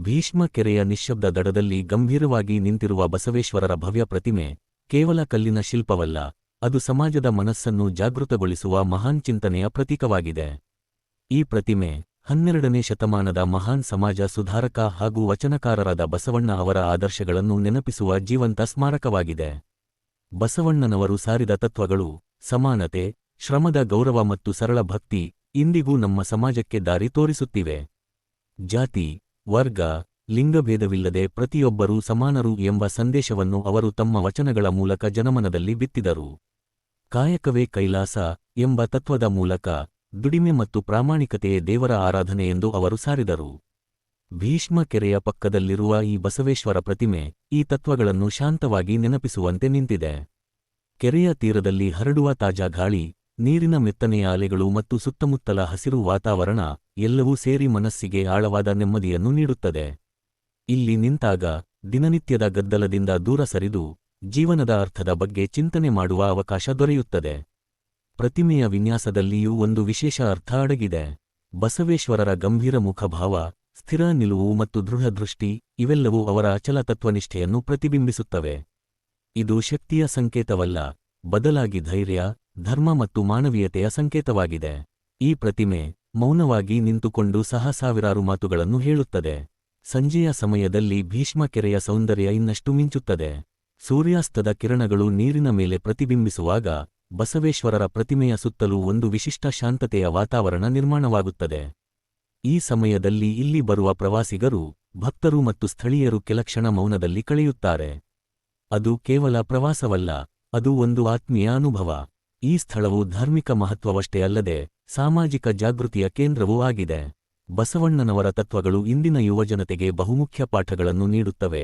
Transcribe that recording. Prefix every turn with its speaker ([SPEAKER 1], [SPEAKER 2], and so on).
[SPEAKER 1] ಭೀಷ್ಮ ಕೆರೆಯ ನಿಶ್ಶಬ್ದ ದಡದಲ್ಲಿ ಗಂಭೀರವಾಗಿ ನಿಂತಿರುವ ಬಸವೇಶ್ವರರ ಭವ್ಯ ಪ್ರತಿಮೆ ಕೇವಲ ಕಲ್ಲಿನ ಶಿಲ್ಪವಲ್ಲ, ಅದು ಸಮಾಜದ ಮನಸ್ಸನ್ನು ಜಾಗೃತಗೊಳಿಸುವ ಮಹಾನ್ ಚಿಂತನೆಯ ಪ್ರತೀಕವಾಗಿದೆ. ಈ ಪ್ರತಿಮೆ 12ನೇ ಶತಮಾನದ ಮಹಾನ್ ಸಮಾಜ ಸುಧಾರಕ ಹಾಗೂ ವಚನಕಾರರಾದ ಬಸವಣ್ಣ ಅವರ ಆದರ್ಶಗಳನ್ನು ನೆನಪಿಸುವ ಜೀವಂತ ಸ್ಮಾರಕವಾಗಿದೆ. ಬಸವಣ್ಣನವರು ಸಾರಿದ ತತ್ವಗಳು, ಸಮಾನತೆ, ಶ್ರಮದ ಗೌರವ ಮತ್ತು ಸರಳ ಭಕ್ತಿ ಇಂದಿಗೂ ನಮ್ಮ ಸಮಾಜಕ್ಕೆ ದಾರಿ ತೋರಿಸುತ್ತಿವೆ. ಜಾತಿ, ವರ್ಗ, ಲಿಂಗಭೇದವಿಲ್ಲದೆ ಪ್ರತಿಯೊಬ್ಬರೂ ಸಮಾನರು ಎಂಬ ಸಂದೇಶವನ್ನು ಅವರು ತಮ್ಮ ವಚನಗಳ ಮೂಲಕ ಜನಮನದಲ್ಲಿ ಬಿತ್ತಿದರು. ಕಾಯಕವೇ ಕೈಲಾಸ ಎಂಬ ತತ್ವದ ಮೂಲಕ ದುಡಿಮೆ ಮತ್ತು ಪ್ರಾಮಾಣಿಕತೆಯೇ ದೇವರ ಆರಾಧನೆ ಎಂದು ಅವರು ಸಾರಿದರು. ಭೀಷ್ಮ ಕೆರೆಯ ಪಕ್ಕದಲ್ಲಿರುವ ಈ ಬಸವೇಶ್ವರ ಪ್ರತಿಮೆ ಈ ತತ್ವಗಳನ್ನು ಶಾಂತವಾಗಿ ನೆನಪಿಸುವಂತೆ ನಿಂತಿದೆ. ಕೆರೆಯ ತೀರದಲ್ಲಿ ಹರಡುವ ತಾಜಾ ಗಾಳಿ, ನೀರಿನ ಮೆತ್ತನೆಯ ಅಲೆಗಳು ಮತ್ತು ಸುತ್ತಮುತ್ತಲ ಹಸಿರು ವಾತಾವರಣ ಎಲ್ಲವೂ ಸೇರಿ ಮನಸ್ಸಿಗೆ ಆಳವಾದ ನೆಮ್ಮದಿಯನ್ನು ನೀಡುತ್ತದೆ. ಇಲ್ಲಿ ನಿಂತಾಗ ದಿನನಿತ್ಯದ ಗದ್ದಲದಿಂದ ದೂರ ಸರಿದು ಜೀವನದ ಅರ್ಥದ ಬಗ್ಗೆ ಚಿಂತನೆ ಮಾಡುವ ಅವಕಾಶ ದೊರೆಯುತ್ತದೆ. ಪ್ರತಿಮೆಯ ವಿನ್ಯಾಸದಲ್ಲಿಯೂ ಒಂದು ವಿಶೇಷ ಅರ್ಥ ಅಡಗಿದೆ. ಬಸವೇಶ್ವರರ ಗಂಭೀರ ಮುಖಭಾವ, ಸ್ಥಿರ ನಿಲುವು ಮತ್ತು ದೃಢದೃಷ್ಟಿ ಇವೆಲ್ಲವೂ ಅವರ ಅಚಲ ತತ್ವನಿಷ್ಠೆಯನ್ನು ಪ್ರತಿಬಿಂಬಿಸುತ್ತವೆ. ಇದು ಶಕ್ತಿಯ ಸಂಕೇತವಲ್ಲ, ಬದಲಾಗಿ ಧೈರ್ಯ, ಧರ್ಮ ಮತ್ತು ಮಾನವೀಯತೆಯ ಸಂಕೇತವಾಗಿದೆ. ಈ ಪ್ರತಿಮೆ ಮೌನವಾಗಿ ನಿಂತುಕೊಂಡು ಸಹ ಸಾವಿರಾರು ಮಾತುಗಳನ್ನು ಹೇಳುತ್ತದೆ. ಸಂಜೆಯ ಸಮಯದಲ್ಲಿ ಭೀಷ್ಮ ಕೆರೆಯ ಸೌಂದರ್ಯ ಇನ್ನಷ್ಟು ಮಿಂಚುತ್ತದೆ. ಸೂರ್ಯಾಸ್ತದ ಕಿರಣಗಳು ನೀರಿನ ಮೇಲೆ ಪ್ರತಿಬಿಂಬಿಸುವಾಗ ಬಸವೇಶ್ವರರ ಪ್ರತಿಮೆಯ ಸುತ್ತಲೂ ಒಂದು ವಿಶಿಷ್ಟ ಶಾಂತತೆಯ ವಾತಾವರಣ ನಿರ್ಮಾಣವಾಗುತ್ತದೆ. ಈ ಸಮಯದಲ್ಲಿ ಇಲ್ಲಿ ಬರುವ ಪ್ರವಾಸಿಗರು, ಭಕ್ತರು ಮತ್ತು ಸ್ಥಳೀಯರು ಕೆಲಕ್ಷಣ ಮೌನದಲ್ಲಿ ಕಳೆಯುತ್ತಾರೆ. ಅದು ಕೇವಲ ಪ್ರವಾಸವಲ್ಲ, ಅದು ಒಂದು ಆತ್ಮೀಯ ಅನುಭವ. ಈ ಸ್ಥಳವು ಧಾರ್ಮಿಕ ಮಹತ್ವವಷ್ಟೇ ಅಲ್ಲದೆ ಸಾಮಾಜಿಕ ಜಾಗೃತಿಯ ಕೇಂದ್ರವೂ ಆಗಿದೆ. ಬಸವಣ್ಣನವರ ತತ್ವಗಳು ಇಂದಿನ ಯುವಜನತೆಗೆ ಬಹುಮುಖ್ಯ ಪಾಠಗಳನ್ನು ನೀಡುತ್ತವೆ.